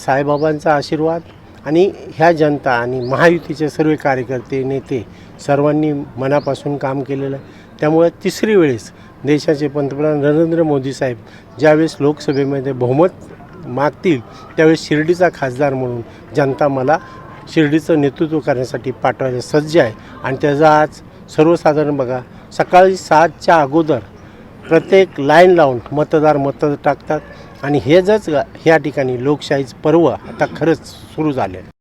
साईबाबांचा आशीर्वाद आणि ह्या जनता आणि महायुतीचे सर्व कार्यकर्ते नेते सर्वांनी मनापासून काम केलेलं आहे। त्यामुळे तिसरी वेळेस देशाचे पंतप्रधान नरेंद्र मोदी साहेब ज्यावेळेस लोकसभेमध्ये बहुमत मागतील त्यावेळेस शिर्डीचा खासदार म्हणून जनता मला शिर्डीचं नेतृत्व करण्यासाठी पाठवायला सज्ज आहे। आणि त्याचा आज सर्वसाधारण बघा, सकाळी 7च्या अगोदर प्रत्येक लाईन लावून मतदार मत टाकतात आणि हेच ह्या ठिकाणी लोकशाहीचं पर्व आता खरंच सुरू झाले आहे।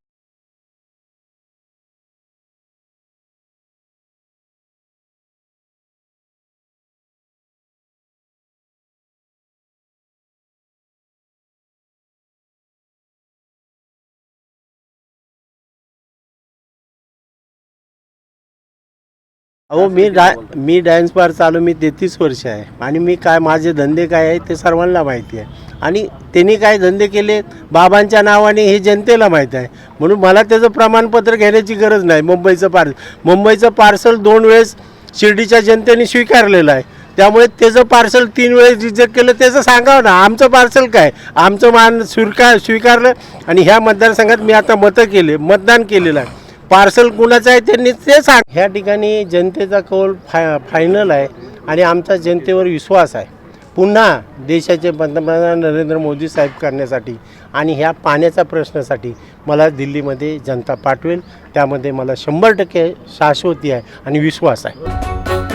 अहो मी डान्स बार चालू मी 33 वर्ष आहे आणि मी काय माझे धंदे काय आहे ते सर्वांना माहिती आहे आणि त्यांनी काय धंदे केले बाबांच्या नावाने हे जनतेला माहीत आहे। म्हणून मला त्याचं प्रमाणपत्र घेण्याची गरज नाही। मुंबईचं पार्सल 2 वेळेस शिर्डीच्या जनतेने स्वीकारलेलं आहे, त्यामुळे त्याचं पार्सल 3 वेळेस रिजेक्ट केलं त्याचं सांगावं ना। आमचं पार्सल काय, आमचं मान स्वीकारलं आणि ह्या मतदारसंघात मी आता मतदान केलेलं आहे। पार्सल कुणाचं आहे त्यांनी ते सांग। ह्या ठिकाणी जनतेचा कौल फायनल आहे आणि आमचा जनतेवर विश्वास आहे पुन्हा देशाचे पंतप्रधान नरेंद्र मोदी साहेब करण्यासाठी आणि ह्या पाण्याच्या प्रश्नासाठी मला दिल्लीमध्ये जनता पाठवेल, त्यामध्ये मला 100% शाश्वती आहे आणि विश्वास आहे।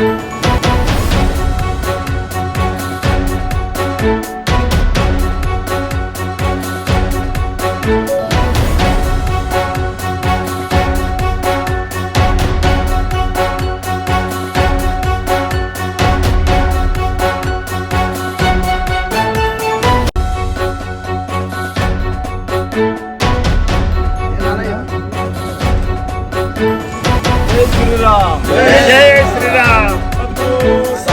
जय श्रीराम, जय श्रीराम।